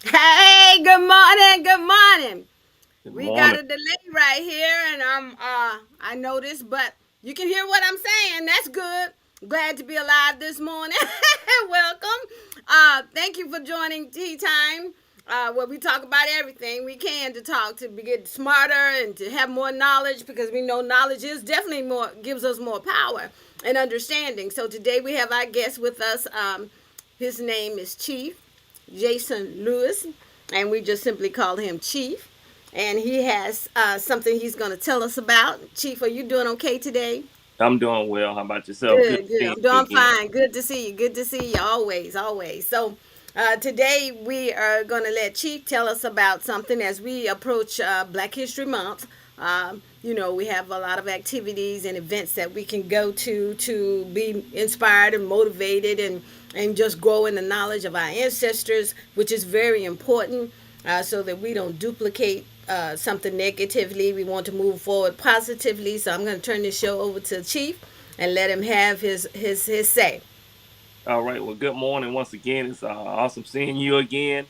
Hey, good morning, good morning. Good We got morning. a delay right here, and I noticed, but you can hear what I'm saying. That's good. Glad to be alive this morning. Welcome. Thank you for joining Tea Time, where we talk about everything we can to talk to get smarter and to have more knowledge because we know knowledge is definitely more gives us more power and understanding. So today we have our guest with us. His name is Chief Jason Lewis, and we just simply call him Chief. And he has something he's going to tell us about. Chief, are you doing okay today? I'm doing well. How about yourself? Good Good, good. seeing I'm you doing again. fine. Good to see you. Good to see you always, always. So, today we are going to let Chief tell us about something as we approach Black History Month. We have a lot of activities and events that we can go to be inspired and motivated and just grow in the knowledge of our ancestors, which is very important so that we don't duplicate something negatively. We want to move forward positively. So, I'm going to turn this show over to Chief and let him have his say. All right. Well, good morning once again. It's awesome seeing you again.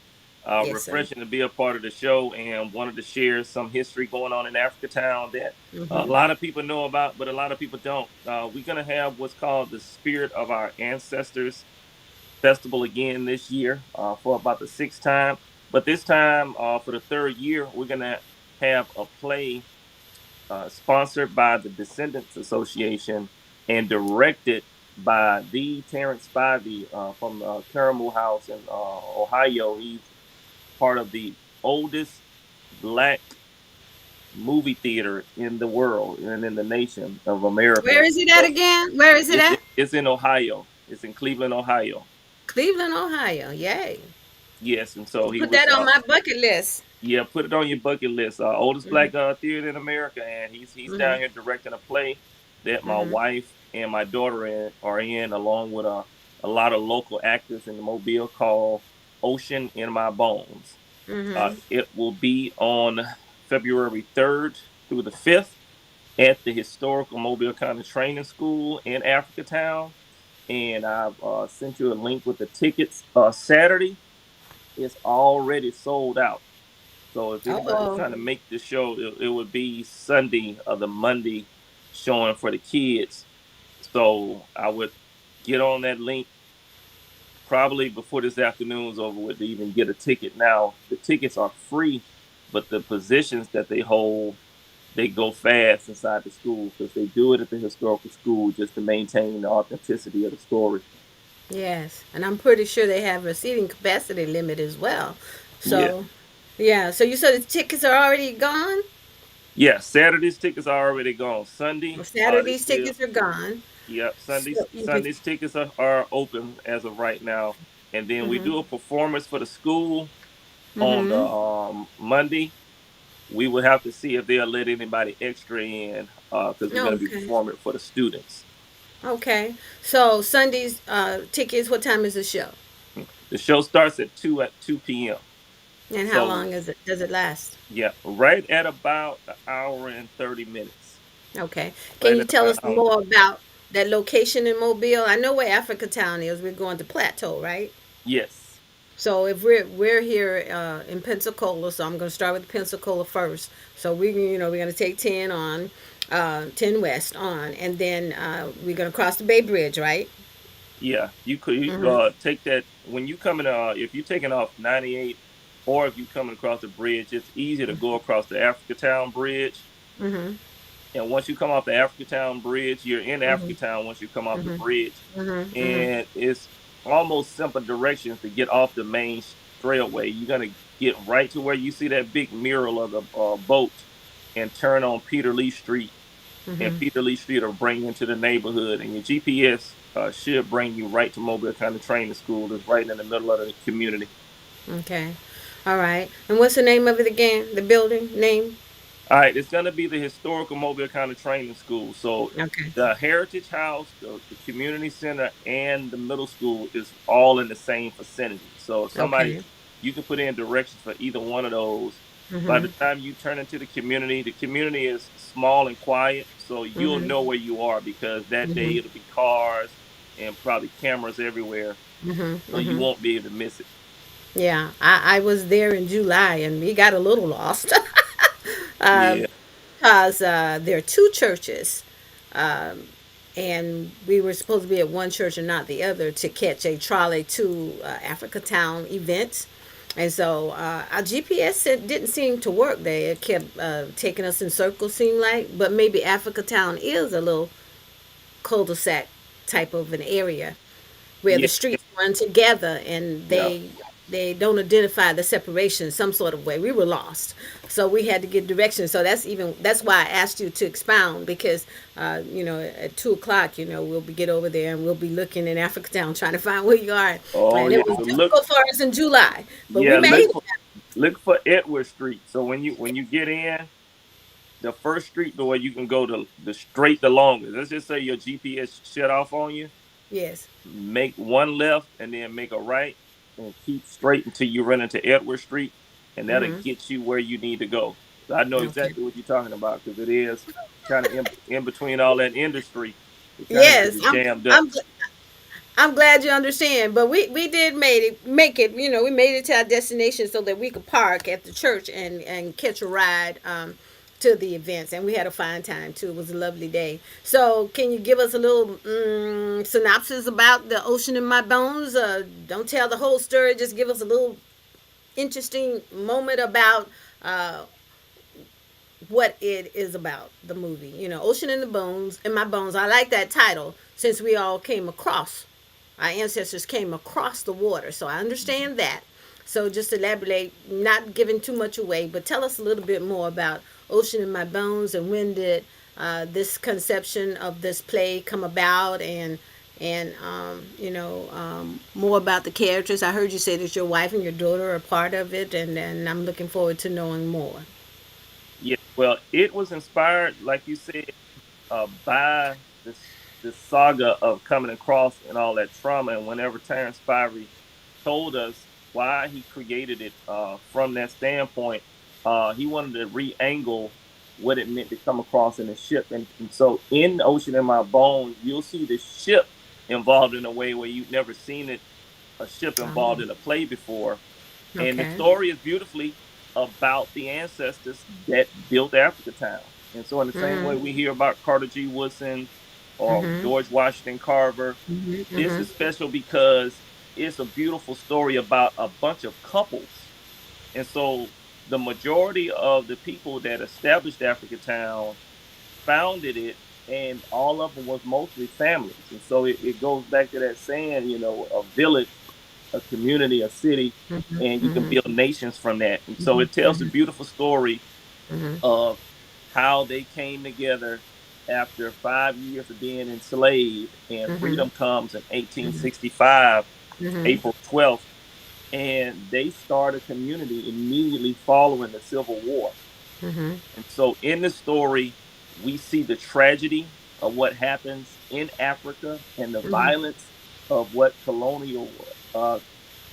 Yes, sir. Refreshing to be a part of the show and wanted to share some history going on in Africa Town that a Mm-hmm. lot of people know about, but a lot of people don't. We're going to have what's called the Spirit of Our Ancestors Festival again this year for about the sixth time. But this time, for the third year, we're going to have a play sponsored by the Descendants Association and directed by the Terrence Spivey from Caramel House in Ohio. He's part of the oldest black movie theater in the world and in the nation of Where America. is it at So again? Where is it it's at? it's in Ohio. It's in Cleveland, Ohio. Cleveland, Ohio. Yay. Yes, and so he Put was that on my bucket list. yeah, put it on your bucket list. Oldest Mm-hmm. black theater in America, and he's Mm-hmm. down here directing a play that my Mm-hmm. wife and my daughter are in, along with a lot of local actors in the Mobile called Ocean in My Bones. Mm-hmm. It will be on February 3rd through the 5th at the historical Mobile County Training School in Africatown, and I've sent you a link with the tickets. Saturday is already sold out. So if anybody's Uh-oh. trying to make the show, it would be Sunday or the Monday showing for the kids. So I would get on that link probably before this afternoon's over with to even get a ticket. Now the tickets are free, but the positions that they hold, they go fast inside the school because they do it at the historical school just to maintain the authenticity of the story. Yes. And I'm pretty sure they have a seating capacity limit as well. Yeah. So, yeah. So you said the tickets are already gone? Yeah, Saturday's tickets are already gone. Well, Sunday, they Saturday's still. tickets are gone. Yep, So you can. Sunday's tickets are open as of right now, and then we Mm-hmm. do a performance for the school on the Mm-hmm. Monday. We will have to see if they'll let anybody extra in because we're going to be Okay. performing for the students. Okay. So Sunday's tickets, what time is the show? The show starts at 2 p.m. And how So long is it? Does it last? yeah, right at about an hour and 30 minutes. Okay. Can Right you at tell about us an hour. more about that location in Mobile? I know where Africa Town is. We're going to Plateau, right? Yes. So if we're here in Pensacola, so I'm going to start with Pensacola first. So we're going to take 10 on, 10 West on, and then we're going to cross the Bay Bridge, right? Yeah, you Mm-hmm. take that when you coming if you're taking off 98 or if you coming across the bridge, it's easy to go across the Africatown Bridge. Mm-hmm. And once you come off the Africatown Bridge, you're in Mm-hmm. Africatown once you come off the Mm-hmm. bridge. Mm-hmm. Mm-hmm. And it's almost simple directions to get off the main trailway. You're gonna get right to where you see that big mural of the boat and turn on Peter Lee Street, and Mm-hmm. Peter Lee Street will bring you into the neighborhood, and your GPS should bring you right to Mobile County Training School. That's right in the middle of the community. Okay. All right. And what's the name of it again? The building name? All right, it's going to be the historical Mobile County Training School. So Okay. the Heritage House, the community center, and the middle school is all in the same vicinity. So if somebody, Okay. you can put in directions for either one of those. By the Mhm. time you turn into the community is small and quiet, so you'll Mhm. know where you are because that day Mhm. it'll be cars and probably cameras everywhere, Mhm. so you Mhm. won't be able to miss it. Yeah, I was there in July and we got a little lost. Yeah. Because there are two churches, um, and we were supposed to be at one church and not the other to catch a trolley to Africa Town events. And so our GPS didn't seem to work there. It kept taking us in circles, seemed like. But maybe Africa Town is a little cul-de-sac type of an area where the Yeah. streets run together and Yeah. they don't identify the separation some sort of way. We were lost, so we had to get directions. So that's why I asked you to expound because at 2 o'clock we'll be get over there and we'll be looking in Africa Town trying to find where you are, Oh and yeah. it was So look, difficult for us in July, but we yeah, made it. look for Edward Street. So when you get in, the first street the way you can go to the straight the longest. Let's just say your GPS shut off on you. Yes. Make one left and then make a right and keep straight until you run into Edward Street, and that'll Mm-hmm. get you where you need to go. So I know Okay. exactly what you're talking about because it is kind of in between all that industry. It kind of Yes, gets jammed up. I'm I'm glad you understand, but we did make it. We made it to our destination so that we could park at the church and catch a ride to the events, and we had a fine time too. It was a lovely day. So, can you give us a little synopsis about the ocean in my bones? Don't tell the whole story. Just give us a little interesting moment about uh, what it is about the movie. Ocean in the Bones, in my bones. I like that title since we all came across, our ancestors came across the water. So I understand that. So just elaborate, not giving too much away, but tell us a little bit more about Ocean in My Bones and when did this conception of this play come about, and more about the characters. I heard you say that your wife and your daughter are part of it, and I'm looking forward to knowing more. Yeah, well, it was inspired, like you said, by this saga of coming across and all that trauma. And whenever Terrence Spivey told us why he created it from that standpoint, he wanted to re-angle what it meant to come across in a ship. And so in Ocean in My Bones, you'll see the ship involved in a way where you've never seen it, a ship involved Oh, in a play before. And the okay. story is beautifully about the ancestors that built Africa Town. And so, in the same way Mm-hmm. we hear about Carter G. Woodson or Mm-hmm. George Washington Carver, Mm-hmm. this Mm-hmm. is special because it's a beautiful story about a bunch of couples. And so, the majority of the people that established Africa Town founded it, and all of them was mostly families. And so, it goes back to that saying, a village, a community, a city, and you can Mm-hmm. build nations from that. And so it tells a Mm-hmm. beautiful story Mm-hmm. of how they came together after 5 years of being enslaved, and Mm-hmm. freedom comes in 1865, Mm-hmm. April 12th, and they start a community immediately following the Civil War. Mm-hmm. And so in the story, we see the tragedy of what happens in Africa and the violence of what colonial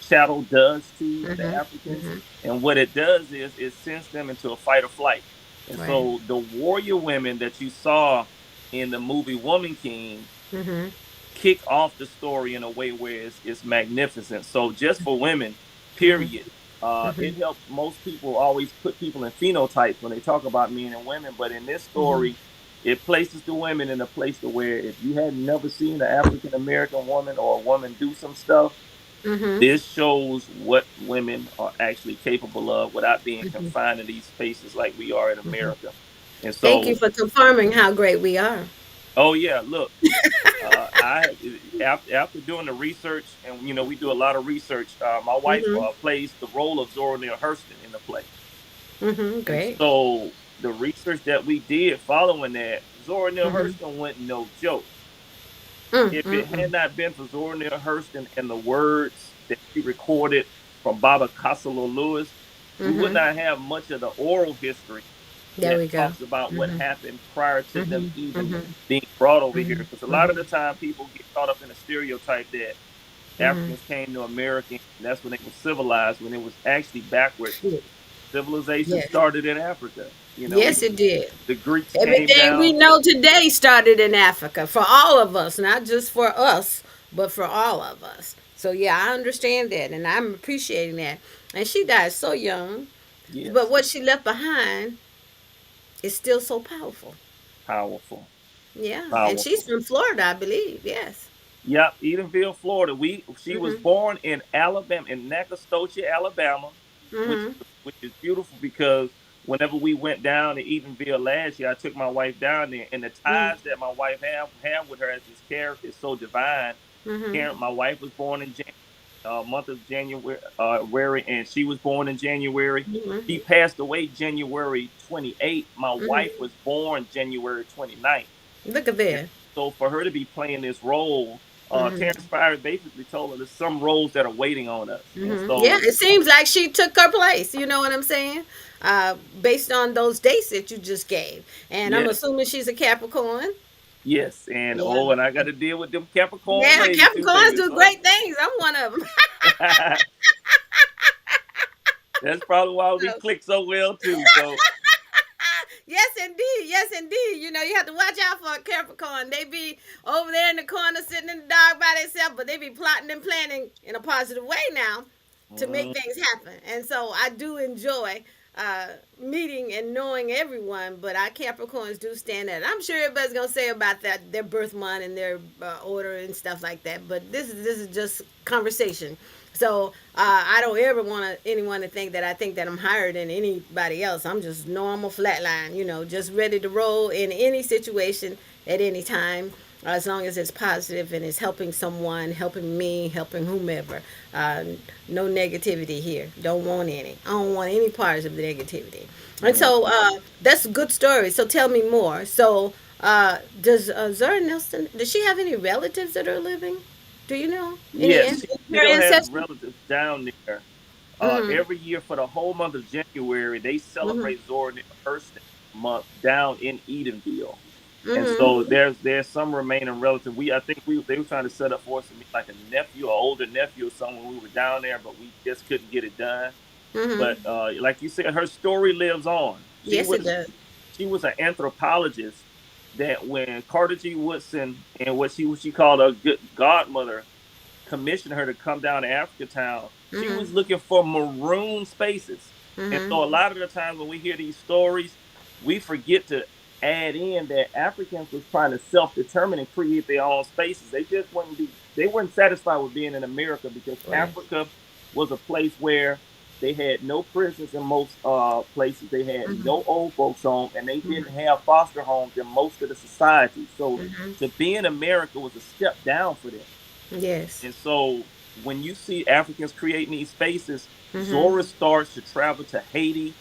chattel does to the Mm-hmm. Africans. Mm-hmm. And what it does is it sends them into a fight or flight. And Right. so the warrior women that you saw in the movie Woman King Mm-hmm. kick off the story in a way where it's magnificent. So just for women, Mm-hmm. period. Mm-hmm. It helps most people always put people in phenotypes when they talk about men and women, but in this Mm-hmm. story, it places the women in a place to where if you had never seen an African American woman or a woman do some stuff, Mm-hmm. this shows what women are actually capable of without being confined in these spaces like we are in America. And Thank you so, for confirming how great we are. oh yeah, look, I after doing the research, and we do a lot of research. My wife Mm-hmm. plays the role of Zora Neale Hurston in the play, Mm-hmm. and Great. so the research that we did following that, Zora Neale Mm-hmm. Hurston went no joke. If it Mm-mm-mm. had not been for Zora Neale Hurston and the words that she recorded from Baba Costello Lewis, we would Mm-hmm. not have much of the oral history. There that we go. talks about what Mhm. happened prior to them Mhm. even Mhm. being brought over here. Mhm. Because a lot of Mhm. the time people get caught up in a stereotype that Mhm. Africans came to America and that's when they were civilized, when it was actually backwards. Yeah. Civilization Yes. started in Africa. You know, Yes, it did. the Greeks came Everything we down to know today started in Africa for all of us, not just for us, but for all of us. So yeah, I understand that, and I'm appreciating that. And she died so young, but yes, what she left behind is still so powerful. powerful, Yeah, and she's powerful. from Florida, I believe. Yes. Yep, Edenville, Florida. She was Mhm. born in Alabama, in Nacogdoches, Alabama, which Mhm. which is beautiful because whenever we went down to Edenville last year, I took my wife down there, and the Mhm. ties that my wife have with her as this character is so divine. Mhm. Karen, my wife was born in month of January, and she was born in January. Mhm. She passed away January 28th. My Mhm. wife was born January 29th. Look at And there. so for her to be playing this role, Mhm. Terrence Fire basically told her there's some roles that are waiting on us. And Yeah, so, it seems like she took her place. You know what I'm saying? Based on those dates that you just gave, and I'm yes, assuming she's a Capricorn. yes. And Yeah. oh, and I got to deal with them Capricorn Yeah, ladies too, Capricorns baby. do So great things. I'm one of them. that's probably why we click so well too. So, Yes, indeed. Yes, indeed. You know, you have to watch out for a Capricorn. They be over there in the corner sitting in the dark by themselves, but they be plotting and planning in a positive way now to make mm, things happen. And so I do enjoy uh, meeting and knowing everyone, but our Capricorns do stand out. I'm sure everybody's gonna say about that their birth month and their order and stuff like that. But this is just conversation. So I don't ever want anyone to think that I think that I'm higher than anybody else. I'm just normal, flatline, just ready to roll in any situation at any time, as long as it's positive and it's helping someone, helping me, helping whomever. Uh, no negativity here. Don't want any. I don't want any parts of the negativity. And mm. so that's a good story. So tell me more. So does Zara Nelson, does she have any relatives that are living? Do you know any Yes, she her still has ancestors? relatives down there. Mm-hmm. Every year for the whole month of January, they Mm-hmm. celebrate Zora Neale Hurston month down in Edenville. And Mm-hmm. so there's some remaining relative. I think they were trying to set up for us to meet like a nephew, or older nephew or something when we were down there, but we just couldn't get it done. Mm-hmm. But like you said, her story lives on. Yes, it does. She was an anthropologist that when Carter G. Woodson and what she called a good godmother commissioned her to come down to Africa Town, she Mm-hmm. was looking for maroon spaces. And Mm-hmm. so a lot of the times when we hear these stories, we forget to add in that Africans was trying to self-determine and create their own spaces. They weren't satisfied with being in America because Right. Africa was a place where they had no prisons in most places. They had Mm-hmm. no old folks home, and they Mm-hmm. didn't have foster homes in most of the society. So Mm-hmm. to be in America was a step down for them. Yes. And so when you see Africans creating these spaces, Mm-hmm. Zora starts to travel to Haiti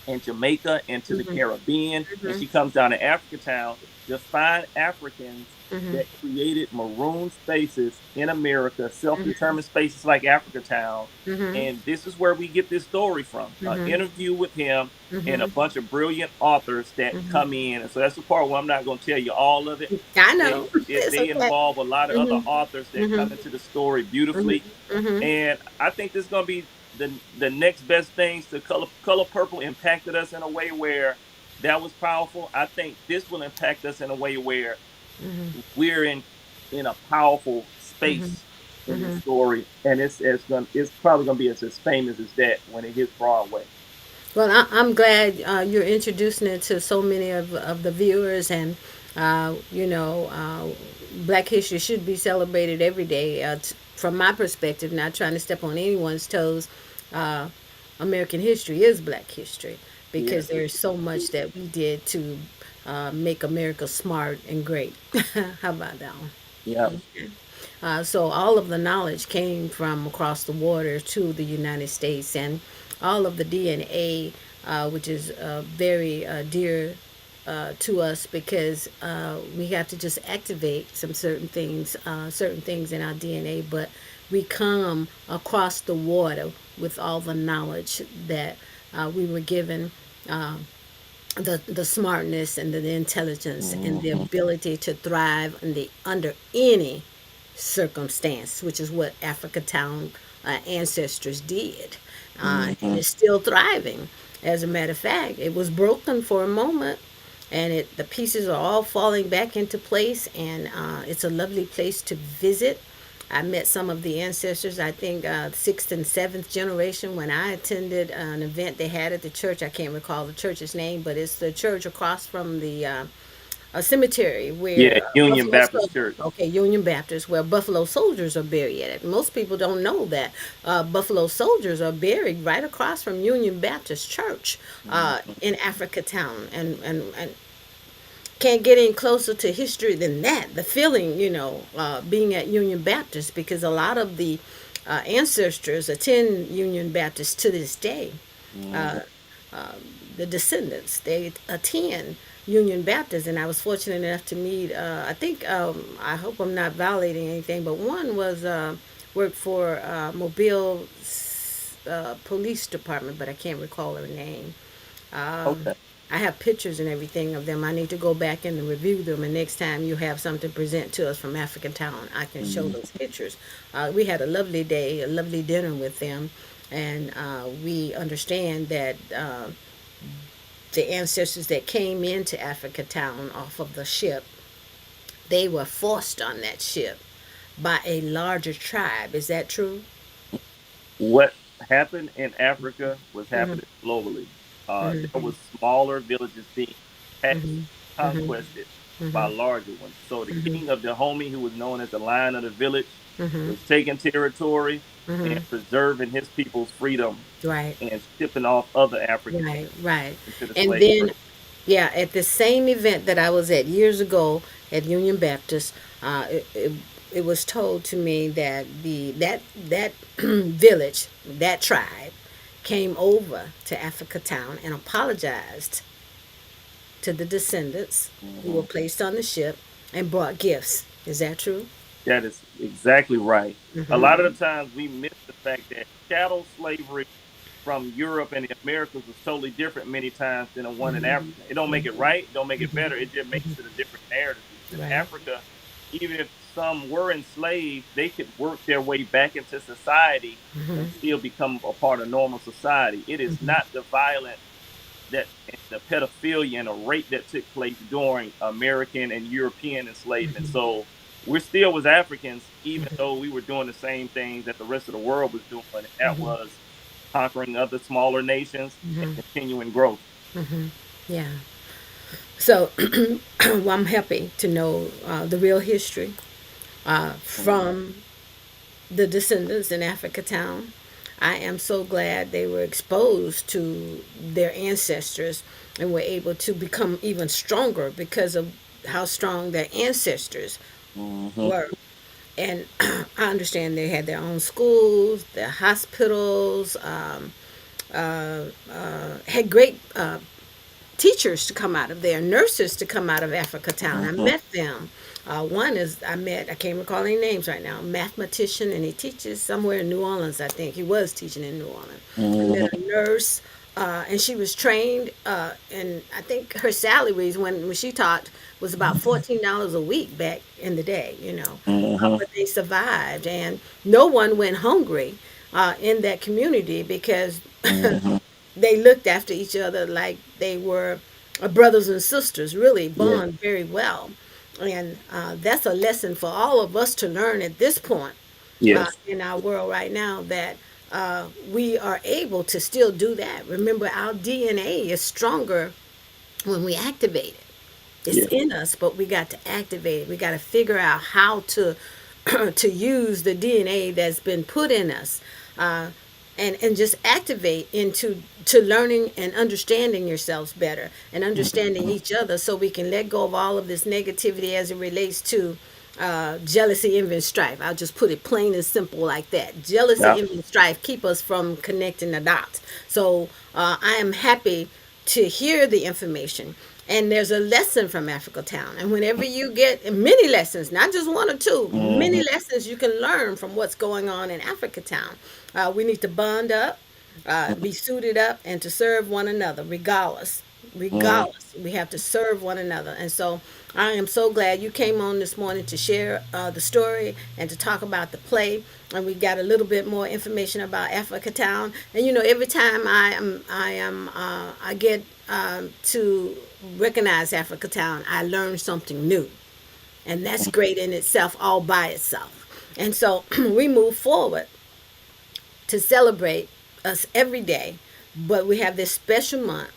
and Jamaica and to the Mm-hmm. Caribbean, and Mm-hmm. she comes down to Africa Town to find Africans Mm-hmm. that created maroon spaces in America, Mm-hmm. self-determined spaces like Africa Town. Mm-hmm. And this is where we get this story from. An Mm-hmm. interview with him and a Mm-hmm. bunch of brilliant authors that come Mm-hmm. in. And so that's the part where I'm not going to tell you all of it. I know. It's They okay. involve a lot of other Mm-hmm. authors that come Mm-hmm. into the story beautifully, Mm-hmm. Mm-hmm. and I think this is going to be the next best things to Color Purple impacted us in a way where that was powerful. I think this will impact us in a way where we're in a powerful Mm-hmm. space in this Mm-hmm. story, and it's probably gonna be as famous as that when it hits Broadway. Well, I'm glad you're introducing it to so many of the viewers, and Black History should be celebrated every day. From my perspective, not trying to step on anyone's toes, uh, American history is Black history because Yes. there's so much that we did to make America smart and great. How about that one? Yeah. So all of the knowledge came from across the water to the United States, and all of the DNA, which is very dear to us because we have to just activate some certain things in our DNA, but we come across the water with all the knowledge that we were given. the smartness and the intelligence and the Mm-hmm. ability to thrive under any circumstance, which is what Africa Town ancestors did, and Mm-hmm. it's still thriving. As a matter of fact, it was broken for a moment, and the pieces are all falling back into place, and it's a lovely place to visit. I met some of the ancestors, I think sixth and seventh generation, when I attended an event they had at the church. I can't recall the church's name, but it's the church across from the a cemetery Yeah, where Union Buffalo Baptist Soldiers, Church. okay, Union Baptist, where Buffalo soldiers are buried at. Most people don't know that Buffalo soldiers are buried right across from Union Baptist Church Mm-hmm. in Africa Town, and can't get any closer to history than that. The feeling, being at Union Baptist, because a lot of the ancestors attend Union Baptist to this day. Mm-hmm. Uh, the descendants, they attend Union Baptist, and I was fortunate enough to meet. I think I hope I'm not violating anything, but one was worked for Mobile Police Department, but I can't recall her name. Okay. I have pictures and everything of them. I need to go back and review them. And next time you have something to present to us from African Town, I can show Mm-hmm. those pictures. We had a lovely day, a lovely dinner with them, and we understand that the ancestors that came into Africa Town off of the ship, they were forced on that ship by a larger tribe. Is that true? What happened in Africa was Mm-hmm. happening globally. There Mm-hmm. was smaller villages being taxed, Mm-hmm. Mm-hmm. conquested by Mm-hmm. larger ones. So the Mm-hmm. king of Dahomey, who was known as the lion of the village, Mm-hmm. was taking territory and Mm-hmm. preserving his people's freedom Right. and shipping off other Africans Right. Right. into the And slave then trade. yeah, at the same event that I was at years ago at Union Baptist, it was told to me that that village, that tribe, came over to Africa Town and apologized to the descendants who were Hmm. placed on the ship and brought gifts. Is that true? That is exactly right. A lot Mm-hmm. of the times we miss the fact that chattel slavery from Europe and the Americas was totally different many times than the one in Africa. It don't make it right, don't make it better. It just makes it a different narrative. Because in Right. Africa, even if some were enslaved, they could work their way back into society and Mm-hmm. still become a part of normal society. It is not the violence that and the pedophilia and the rape that took place during American and European enslavement. So we still was Africans, even though we were doing the same things that the rest of the world was doing, and that Mm-hmm. was conquering other smaller nations and Mm-hmm. continuing growth. Mm-hmm. Yeah. So well, I'm happy to know the real history Mhm. from the descendants in Africa Town. I am so glad they were exposed to their ancestors and were able to become even stronger because of how strong their ancestors Mhm. were. And I understand they had their own schools, their hospitals, had great teachers to come out of there, nurses to come out of Africa Town. I Mhm. met them. One is I can't recall any names right now, a mathematician, and he teaches somewhere in New Orleans, I think. He was teaching in New Orleans. I met Mhm. a nurse, and she was trained, and I think her salaries when she taught was about $14 a week back in the day, Mhm. but they survived, and no one went hungry in that community because Mhm. they looked after each other like they were brothers and sisters, really Yeah. bond very well. And that's a lesson for all of us to learn at this point Yes. in our world right now that we are able to still do that. Remember, our DNA is stronger when we activate it. It's Yeah. in us, but we got to activate it. We got to figure out how to to use the DNA that's been put in us, uh, and just activate into to learning and understanding yourselves better and understanding Mhm. each other, so we can let go of all of this negativity as it relates to jealousy, envy, and strife. I'll just put it plain and simple like that. Jealousy, Yeah. envy, and strife keep us from connecting the dots. So I am happy to hear the information. And there's a lesson from Africa Town. And whenever you get many lessons, not just one or two, many Mhm. lessons you can learn from what's going on in Africa Town. We need to bond up, be suited up, and to serve one another, regardless. Mm. regardless. We have to serve one another. And so I am so glad you came on this morning to share the story and to talk about the play. And we got a little bit more information about Africa Town. And you know, every time I get to recognize Africa Town, I learn something new, and that's great in itself, all by itself. And so we move forward to celebrate us every day, but we have this special month,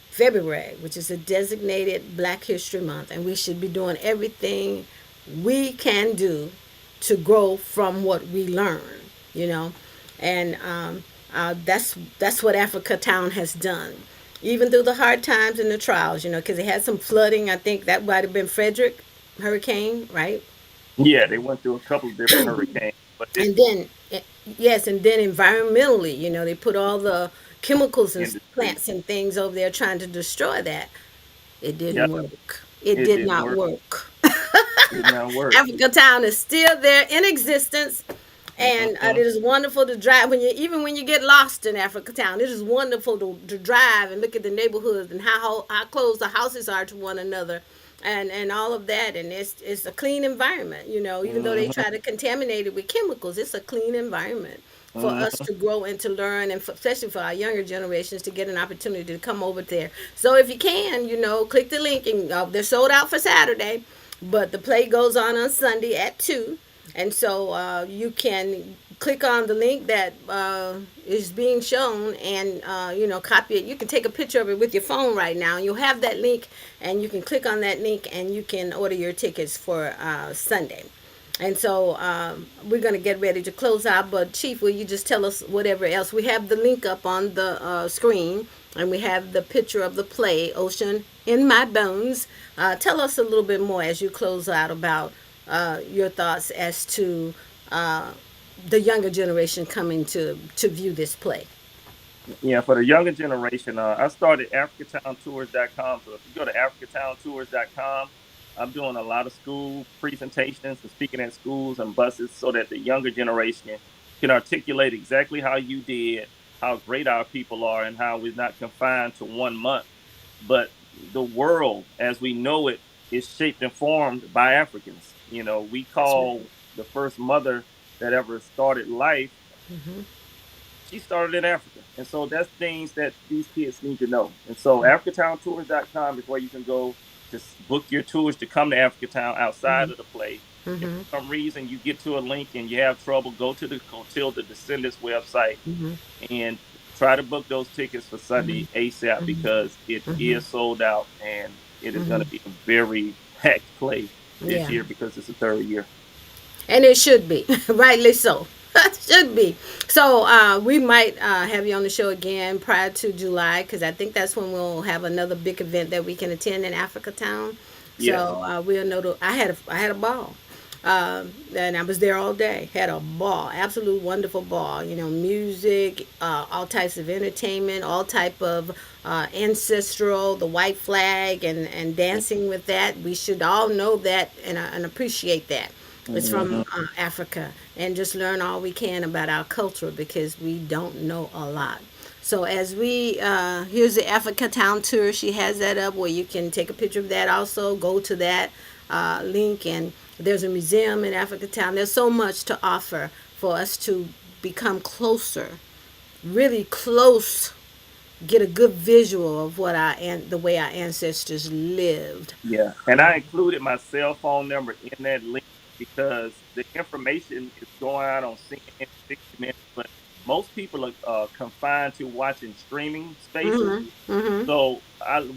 February, which is a designated Black History Month, and we should be doing everything we can do to grow from what we learn, you know, and that's what Africa Town has done, even through the hard times and the trials, you know, because they had some flooding. I think that might have been Frederick hurricane, right? Yeah, they went through a couple of different hurricanes, but this And then yes, and then environmentally, you know, they put all the chemicals and industry, plants and things over there trying to destroy that. It yeah, didn't work. It it did didn't not work. work. Did not work. Africa Town is still there in existence, and it Hmm. is wonderful to drive when you, even when you get lost in Africa Town. It is wonderful to drive and look at the neighborhoods and how close the houses are to one another, and all of that. And it's a clean environment. You know, even though they Hmm. try to contaminate it with chemicals, it's a clean environment for us Hmm. to grow and to learn, and especially for our younger generations to get an opportunity to come over there. So if you can, you know, click the link, and they're sold out for Saturday, but the play goes on Sunday at 2. And so you can click on the link that is being shown, and you know, copy it. You can take a picture of it with your phone right now. You'll have that link, and you can click on that link, and you can order your tickets for Sunday. And so we're going to get ready to close out. But Chief, will you just tell us whatever else? We have the link up on the screen, and we have the picture of the play, Ocean in My Bones. Tell us a little bit more as you close out about your thoughts as to the younger generation coming to view this play. Yeah, for the younger generation, I started AfricatownTours.com. So if you go to AfricatownTours.com, I'm doing a lot of school presentations and speaking at schools and buses so that the younger generation can articulate exactly how you did, how great our people are, and how we're not confined to 1 month. But the world as we know it is shaped and formed by Africans. You know, we That's right. call the first mother that ever started life, Mm-hmm. she started in Africa. And so that's things that these kids need to know. And so AfricatownTours.com is where you can go to book your tours to come to Africatown outside of the play. If Mm-hmm. for some reason you get to a link and you have trouble, go to the Hotel the Descendants website Mm-hmm. and try to book those tickets for Sunday ASAP because it Mm-hmm. is sold out and it is going Mm-hmm. to be a very packed play this Yeah. year because it's the third year. And it should be, rightly so. It should be. So we might have you on the show again prior to July, because I think that's when we'll have another big event that we can attend in Africa Town. Yes. So we'll know. I had a ball. And I was there all day. Had a ball, absolute wonderful ball. You know, music, all types of entertainment, all type of ancestral, the white flag, and dancing with that. We should all know that and appreciate that. It's from Mhm. Africa, and just learn all we can about our culture because we don't know a lot. So as we here's the Africa Town tour. She has that up where you can take a picture of that. Also, go to that link, and there's a museum in Africa Town. There's so much to offer for us to become closer, really close. Get a good visual of what the way our ancestors lived. Yeah, and I included my cell phone number in that link because the information is going out on CNN 60 Minutes, but most people are confined to watching streaming spaces. Mhm. Mhm. So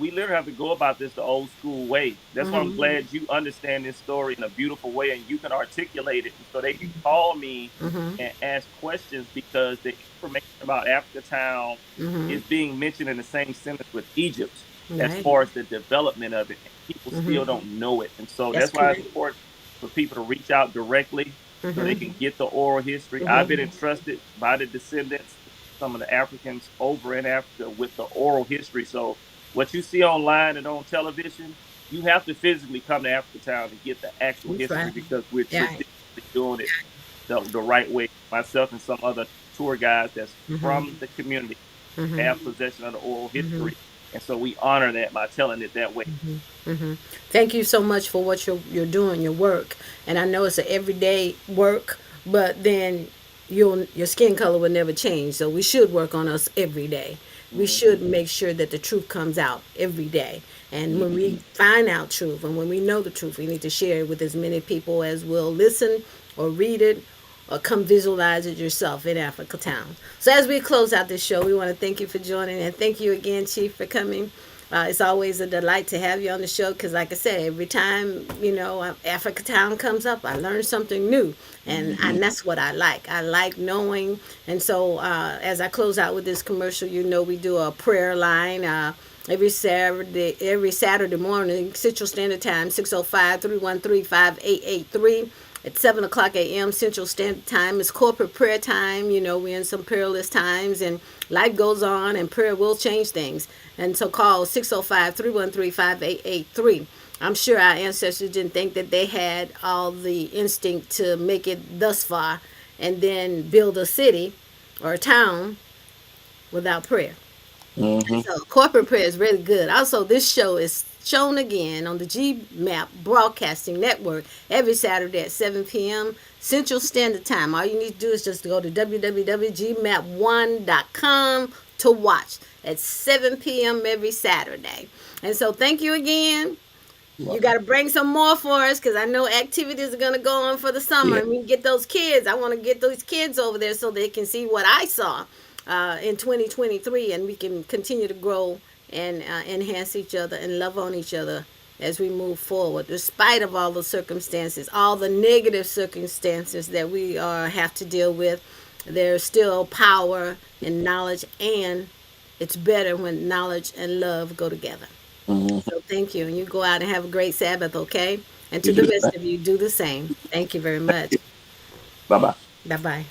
we literally have to go about this the old school way. That's why I'm Mhm. glad you understand this story in a beautiful way and you can articulate it so they can call me Mhm. and ask questions because the information about Africa Town Mhm. is being mentioned in the same sentence with Egypt as Right. far as the development of it. And people still Mhm. don't know it. And so That's that's why it's correct. important for people to reach out directly so they can Mhm. get the oral history. I've been Mhm. entrusted by the descendants, some of the Africans over in Africa, with the oral history. So what you see online and on television, you have to physically come to Africa Town and get the actual That's right. history because we're Yeah. traditionally doing it the right way. Myself and some other tour guides that's Mhm. from the community Mhm. have possession of the oral Mhm. history. And so we honor that by telling it that way. Hmm. Thank you so much for what you're doing, your work. And I know it's an everyday work, but then your skin color will never change. So we should work on us every day. We should Mm-hmm. make sure that the truth comes out every day. And when we Mm-hmm. find out truth and when we know the truth, we need to share it with as many people as will listen or read it or come visualize it yourself in Africa Town. So as we close out this show, we want to thank you for joining and thank you again, Chief, for coming. It's always a delight to have you on the show because, like I said, every time Africa Town comes up, I learn something new, and Mm-hmm. that's what I like. I like knowing, and so as I close out with this commercial, we do a prayer line. Every Saturday morning, Central Standard Time, 605-313-5883 at 7 o'clock a.m. Central Standard Time. It's corporate prayer time. We're in some perilous times and life goes on and prayer will change things. And so call 605-313-5883. I'm sure our ancestors didn't think that they had all the instinct to make it thus far and then build a city or a town without prayer. Mm-hmm. So corporate prayer is really good. Also, this show is shown again on the GMAP Broadcasting Network every Saturday at 7 p.m. Central Standard Time. All you need to do is just go to www.gmap1.com to watch at 7 p.m. every Saturday. And so thank you again. You got to bring some more for us because I know activities are going to go on for the summer. Yeah. And we get those kids. I want to get those kids over there so they can see what I saw in 2023 and we can continue to grow and enhance each other and love on each other as we move forward, despite of all the circumstances, all the negative circumstances that we have to deal with. There's still power in knowledge, and it's better when knowledge and love go together. Mm-hmm. So thank you. And you go out and have a great Sabbath, okay? And to You the do the rest of you, do the same. Thank you very much. same. Bye bye. Bye bye.